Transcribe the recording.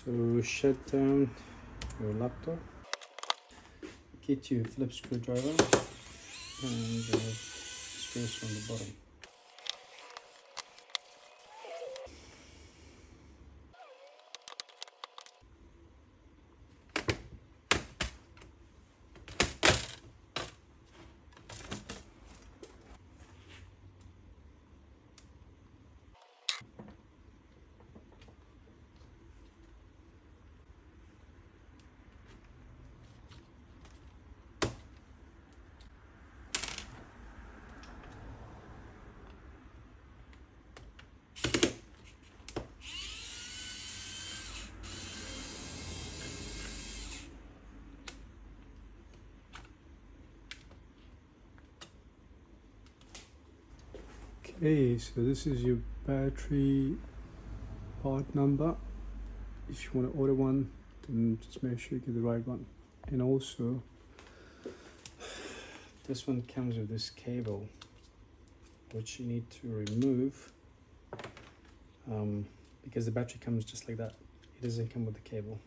So shut down your laptop, get your Phillips screwdriver and screws from the bottom. Okay, so this is your battery part number. If you want to order one, then just make sure you get the right one. And also, this one comes with this cable, which you need to remove because the battery comes just like that. It doesn't come with the cable.